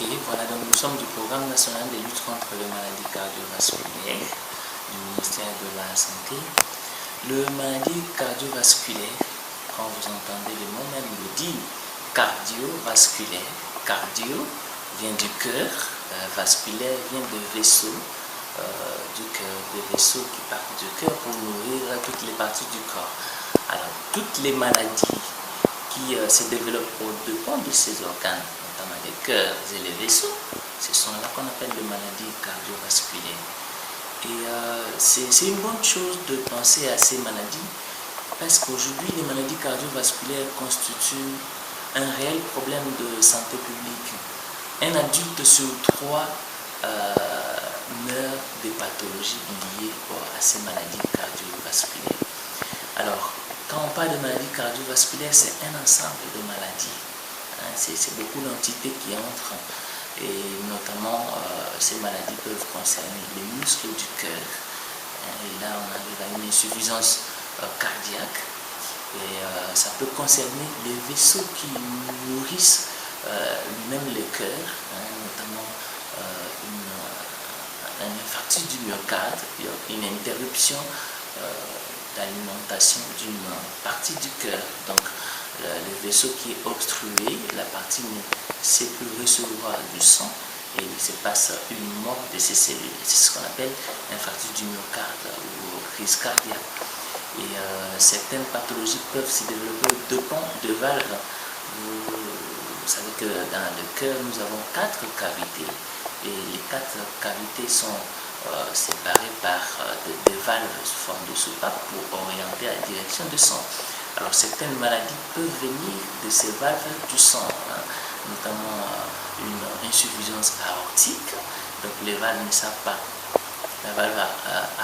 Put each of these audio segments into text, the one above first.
Voilà, donc nous sommes du programme national de lutte contre les maladies cardiovasculaires du ministère de la Santé. Le maladie cardiovasculaire, quand vous entendez le mot même, le dit cardiovasculaire. Cardio vient du cœur, vasculaire vient de vaisseau, du cœur, des vaisseaux qui partent du cœur pour nourrir toutes les parties du corps. Alors, toutes les maladies qui se développent au-dépend de ces organes, notamment les cœurs et les vaisseaux, ce sont là qu'on appelle les maladies cardiovasculaires. Et c'est une bonne chose de penser à ces maladies parce qu'aujourd'hui, les maladies cardiovasculaires constituent un réel problème de santé publique. Un adulte sur 3 meurt des pathologies liées à ces maladies cardiovasculaires. Alors, quand on parle de maladies cardiovasculaires, c'est un ensemble de maladies. C'est beaucoup d'entités qui entrent. Et notamment, ces maladies peuvent concerner les muscles du cœur. Et là, on arrive à une insuffisance cardiaque. Et ça peut concerner les vaisseaux qui nourrissent lui-même le cœur, notamment un infarctus du myocarde, une interruption d'alimentation d'une partie du cœur. Donc, le vaisseau qui est obstrué, la partie ne sait plus recevoir du sang et il se passe une mort de ces cellules. C'est ce qu'on appelle infarctus du myocarde ou crise cardiaque. Et certaines pathologies peuvent se développer au dépend de valves. Vous savez que dans le cœur, nous avons 4 cavités et les 4 cavités sont séparées par des valves sous forme de soupape pour orienter la direction du sang. Alors certaines maladies peuvent venir de ces valves du sang, notamment une insuffisance aortique. Donc les valves ne savent pas, la valve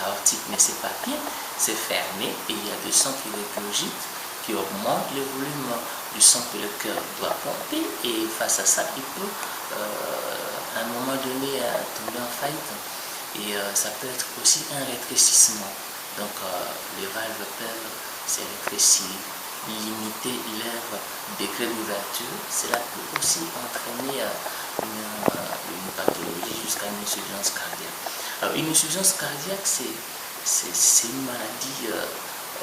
aortique ne sait pas bien, c'est fermé et il y a du sang qui régurgite, qui augmente le volume du sang que le cœur doit pomper et face à ça, il peut à un moment donné tomber en faillite. Et ça peut être aussi un rétrécissement. Donc les valves peuvent se rétrécir, limiter leur degré d'ouverture. Cela peut aussi entraîner une pathologie jusqu'à une insuffisance cardiaque. Alors une insuffisance cardiaque, c'est une maladie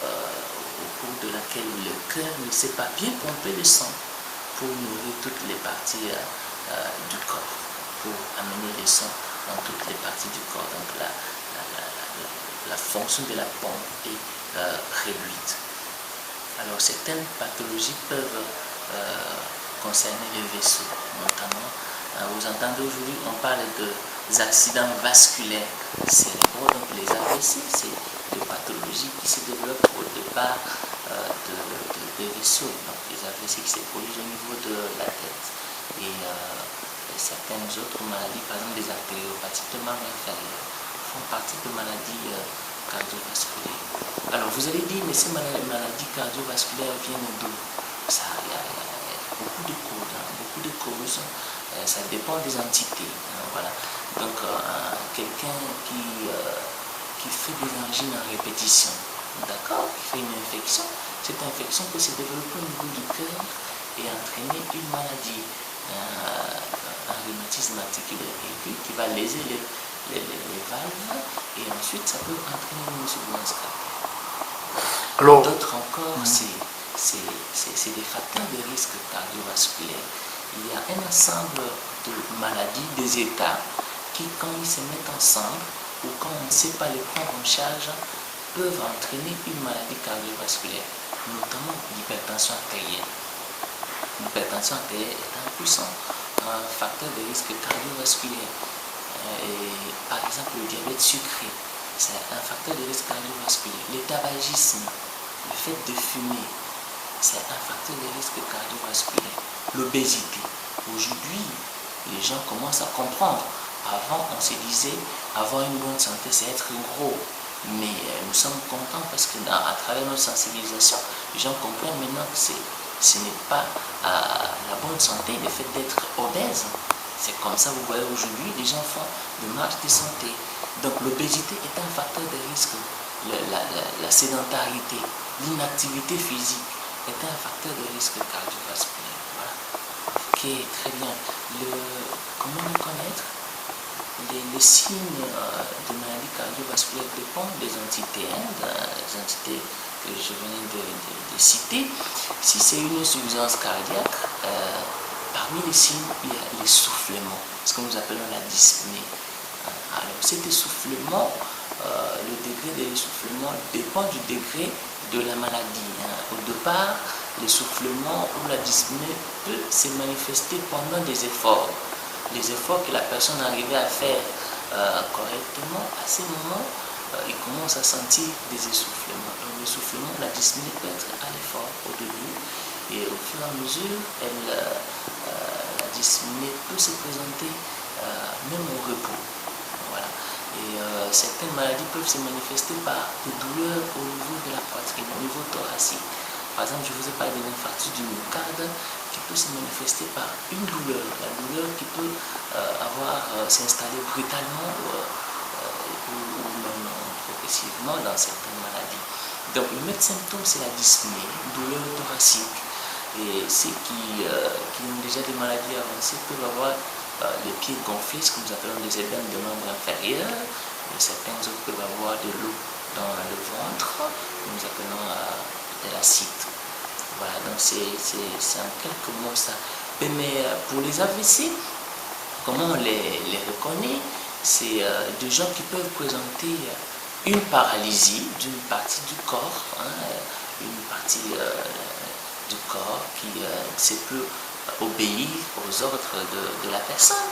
au cours de laquelle le cœur ne sait pas bien pomper le sang pour nourrir toutes les parties du corps, pour amener le sang dans toutes les parties du corps. Donc la fonction de la pompe est réduite. Alors certaines pathologies peuvent concerner les vaisseaux, notamment, vous entendez aujourd'hui, on parle des accidents vasculaires cérébraux, donc les AVC, c'est des pathologies qui se développent au départ des vaisseaux, donc les AVC qui se produisent au niveau de la tête. Et certaines autres maladies, par exemple des artériopathies de membre inférieur, font partie de maladies cardiovasculaires. Alors vous allez dire, mais ces maladies cardiovasculaires viennent d'où? Il y a beaucoup de causes, ça dépend des entités. Voilà. Donc quelqu'un qui fait des angines en répétition, d'accord, qui fait une infection, cette infection peut se développer au niveau du cœur et entraîner une maladie, un rhumatisme articulaire aigu qui va léser les valves et ensuite ça peut entraîner une insuffisance cardiaque. D'autres encore, c'est des facteurs de risque cardiovasculaire. Il y a un ensemble de maladies, des états qui, quand ils se mettent ensemble ou quand on ne sait pas les prendre en charge, peuvent entraîner une maladie cardiovasculaire, notamment l'hypertension artérielle. L'hypertension artérielle est un puissant facteur de risque cardiovasculaire. Et, par exemple, le diabète sucré, c'est un facteur de risque cardiovasculaire. Le tabagisme, le fait de fumer, c'est un facteur de risque cardiovasculaire. L'obésité. Aujourd'hui, les gens commencent à comprendre. Avant, on se disait, avoir une bonne santé, c'est être gros. Mais nous sommes contents parce que à travers notre sensibilisation, les gens comprennent maintenant que ce n'est pas la bonne santé, le fait d'être obèse. C'est comme ça, vous voyez, aujourd'hui, les gens font des marches de santé. Donc l'obésité est un facteur de risque. La sédentarité, l'inactivité physique est un facteur de risque cardiovasculaire. Voilà. Ok, très bien. Comment le connaître? Les signes de maladie cardiovasculaire dépendent des entités, des entités que je venais de citer. Si c'est une insuffisance cardiaque, parmi les signes, il y a l'essoufflement, ce que nous appelons la dyspnée. Alors cet essoufflement, le degré de l'essoufflement dépend du degré de la maladie. Au départ, l'essoufflement ou la dyspnée peut se manifester pendant des efforts. Les efforts que la personne arrivait à faire correctement, à ces moments, il commence à sentir des essoufflements. Donc l'essoufflement, la dyspnée peut être à l'effort au début, et au fur et à mesure, la dyspnée peut se présenter même au repos. Voilà. Et certaines maladies peuvent se manifester par des douleurs au niveau de la poitrine, au niveau thoracique. Par exemple, je vous ai parlé de l'infarctus du myocarde qui peut se manifester par une douleur, la douleur qui peut s'installer brutalement ou même progressivement dans certaines maladies. Donc, le maître symptôme, c'est la dyspnée, douleur thoracique. Et ceux qui ont déjà des maladies avancées peuvent avoir les pieds gonflés, ce que nous appelons des édèmes de membres inférieurs. Et certains autres peuvent avoir de l'eau dans le ventre, que nous appelons de l'acide. Voilà, donc c'est en quelques mots ça. Mais pour les AVC, comment on les reconnaît? C'est des gens qui peuvent présenter une paralysie d'une partie du corps, une partie du corps qui se peut obéir aux ordres de la personne.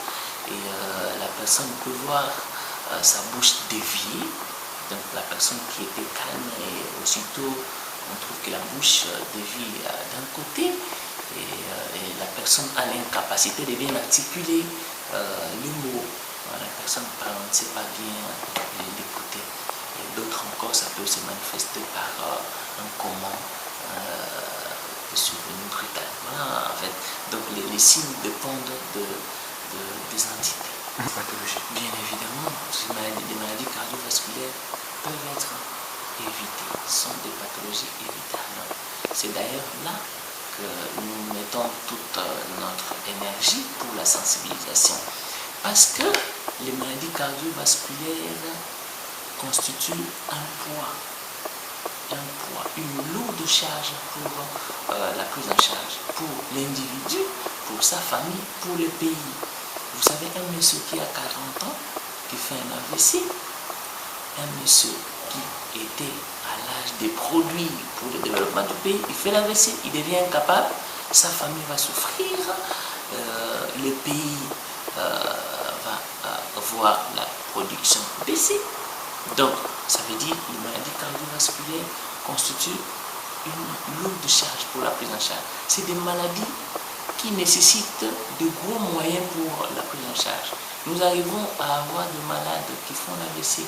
Et la personne peut voir sa bouche déviée. Donc la personne qui était calme et aussitôt on trouve que la bouche dévie d'un côté et la personne a l'incapacité de bien articuler le mot. La personne parle, on ne sait pas bien l'écouter. Et d'autres encore, ça peut se manifester par un coma de survenue brutale. Voilà, en fait. Donc les signes dépendent des entités. Pathologie. Bien évidemment, les maladies cardiovasculaires peuvent être évitées, sont des pathologies évitables. C'est d'ailleurs là que nous mettons toute notre énergie pour la sensibilisation. Parce que les maladies cardiovasculaires constituent un poids, une lourde charge pour la prise en charge, pour l'individu, pour sa famille, pour le pays. Vous savez, un monsieur qui a 40 ans, qui fait un AVC, un monsieur qui était à l'âge des produits pour le développement du pays, il fait l'AVC, il devient incapable, sa famille va souffrir, le pays va voir la production baisser. Donc, ça veut dire que les maladies cardiovasculaires constituent une lourde charge pour la prise en charge. C'est des maladies qui nécessitent de gros moyens pour la prise en charge. Nous arrivons à avoir des malades qui font l'AVC.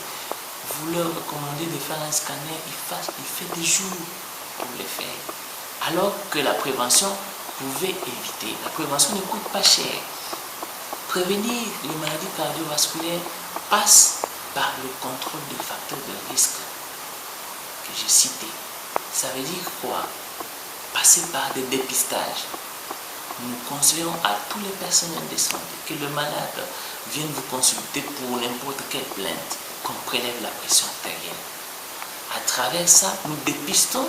Vous leur recommandez de faire un scanner, il fait des jours pour le faire. Alors que la prévention pouvait éviter. La prévention ne coûte pas cher. Prévenir les maladies cardiovasculaires passe par le contrôle des facteurs de risque que j'ai cités. Ça veut dire quoi? Passer par des dépistages. Nous conseillons à tous les personnels de santé que le malade vienne vous consulter pour n'importe quelle plainte, qu'on prélève la pression artérielle. À travers ça, nous dépistons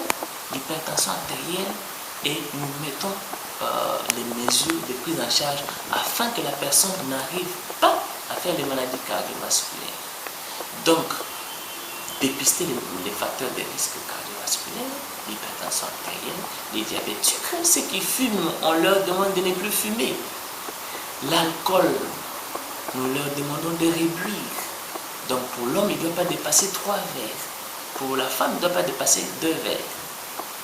l'hypertension artérielle et nous mettons les mesures de prise en charge afin que la personne n'arrive pas à faire les maladies cardiovasculaires. Donc, dépister les facteurs de risque cardiovasculaire, l'hypertension artérielle, les diabétiques, ceux qui fument, on leur demande de ne plus fumer. L'alcool, nous leur demandons de réduire. Donc pour l'homme, il ne doit pas dépasser 3 verres. Pour la femme, il ne doit pas dépasser 2 verres.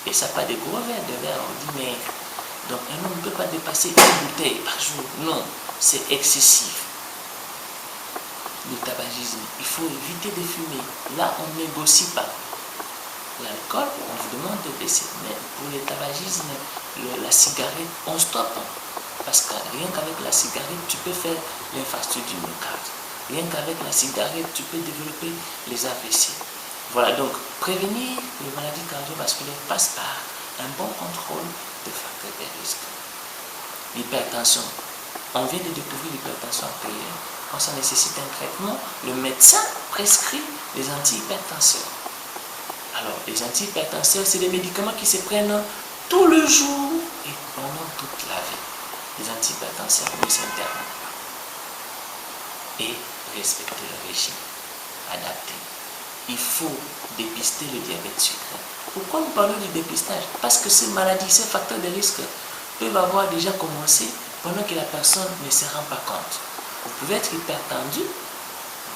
Et ça pas des gros verres, des verres ordinaires. Donc un homme ne peut pas dépasser 1 bouteille par jour. Non, c'est excessif. Le tabagisme, il faut éviter de fumer. Là, on ne négocie pas. L'alcool, on vous demande de baisser. Mais pour le tabagisme, la cigarette, on stoppe. Parce que rien qu'avec la cigarette, tu peux faire l'infarctus du myocarde. Rien qu'avec la cigarette, tu peux développer les AVC. Voilà, donc prévenir les maladies cardiovasculaires passe par un bon contrôle des facteurs de risque. l'hypertension. On vient de découvrir l'hypertension artérielle. Quand ça nécessite un traitement, le médecin prescrit les antihypertenseurs. Alors, les antihypertenseurs, c'est des médicaments qui se prennent tout le jour et pendant toute la vie. Les antihypertenseurs ne s'interrompent pas. Et respecter le régime adapté. Il faut dépister le diabète sucré. Pourquoi nous parlons du dépistage? Parce que ces maladies, ces facteurs de risque peuvent avoir déjà commencé pendant que la personne ne se rend pas compte. Vous pouvez être hypertendu,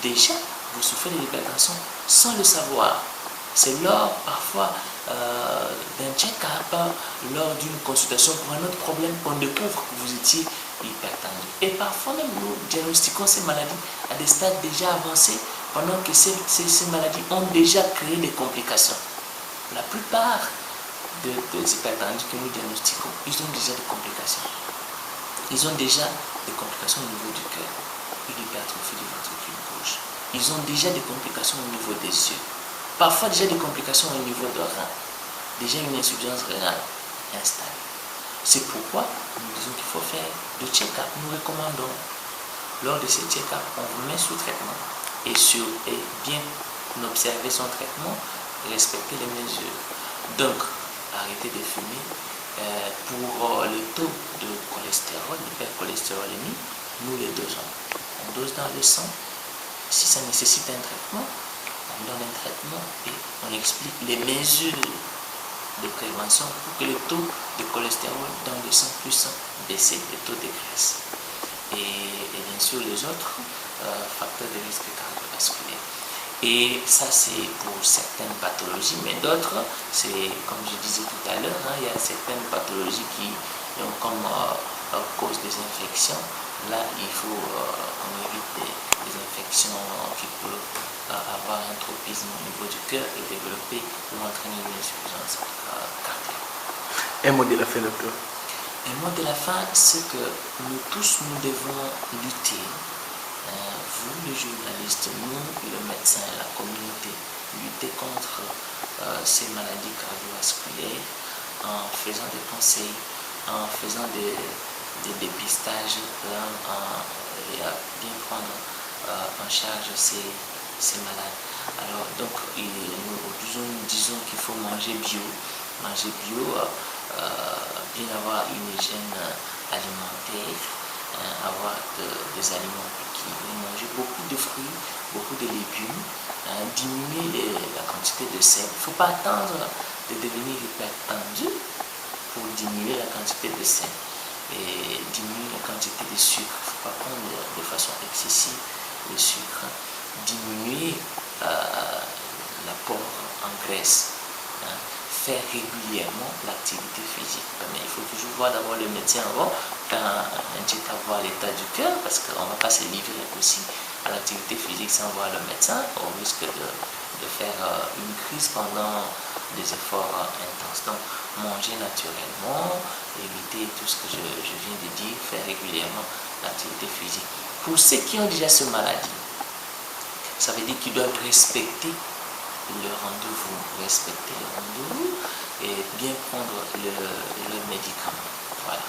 déjà vous souffrez de l'hypertension sans le savoir. C'est lors parfois d'un check-up, lors d'une consultation pour un autre problème qu'on découvre que vous étiez hypertendu. Et parfois même nous diagnostiquons ces maladies à des stades déjà avancés pendant que ces maladies ont déjà créé des complications. La plupart des hypertendus que nous diagnostiquons, ils ont déjà des complications. Ils ont déjà des complications au niveau du cœur, une hypertrophie du ventricule gauche. Ils ont déjà des complications au niveau des yeux. Parfois déjà des complications au niveau de rein. Déjà une insuffisance rénale installée. C'est pourquoi nous disons qu'il faut faire de check-up. Nous recommandons, lors de ces check-up, on vous met sous traitement et bien observer son traitement, respecter les mesures. Donc, arrêtez de fumer. Pour le taux de cholestérol, l'hypercholestérolémie, nous les dosons. On dose dans le sang. Si ça nécessite un traitement, on donne un traitement et on explique les mesures de prévention pour que le taux de cholestérol dans le sang puisse baisser, le taux de graisse. Et bien sûr les autres facteurs de risque cardiovasculaire. Et ça c'est pour certaines pathologies, mais d'autres, c'est comme je disais tout à l'heure, il y a certaines pathologies qui ont comme cause des infections. Là, il faut qu'on évite des infections qui peuvent avoir un tropisme au niveau du cœur et développer ou entraîner une insuffisance cardiaque. Un mot de la fin, docteur. Un mot de la fin, c'est que nous tous, nous devons lutter. Vous, les journalistes, nous, le médecin, la communauté, lutter contre ces maladies cardiovasculaires en faisant des conseils, en faisant des dépistages, et à bien prendre en charge ces malades. Alors, donc, nous disons qu'il faut manger bio, bien avoir une hygiène alimentaire, avoir des aliments équilibrés, manger beaucoup de fruits, beaucoup de légumes, diminuer la quantité de sel. Il ne faut pas attendre de devenir hypertendu pour diminuer la quantité de sel et diminuer la quantité de sucre. Il ne faut pas prendre de façon excessive le sucre. Diminuer l'apport en graisse. Faire régulièrement l'activité physique. Mais il faut toujours voir d'abord le médecin avant, faire un check-up, voir l'état du cœur, parce qu'on ne va pas se livrer aussi à l'activité physique sans voir le médecin. On risque de faire une crise pendant des efforts intenses. Donc, manger naturellement, éviter tout ce que je viens de dire, faire régulièrement l'activité physique. Pour ceux qui ont déjà cette maladie, ça veut dire qu'ils doivent respecter le rendez-vous et bien prendre le médicament. Voilà.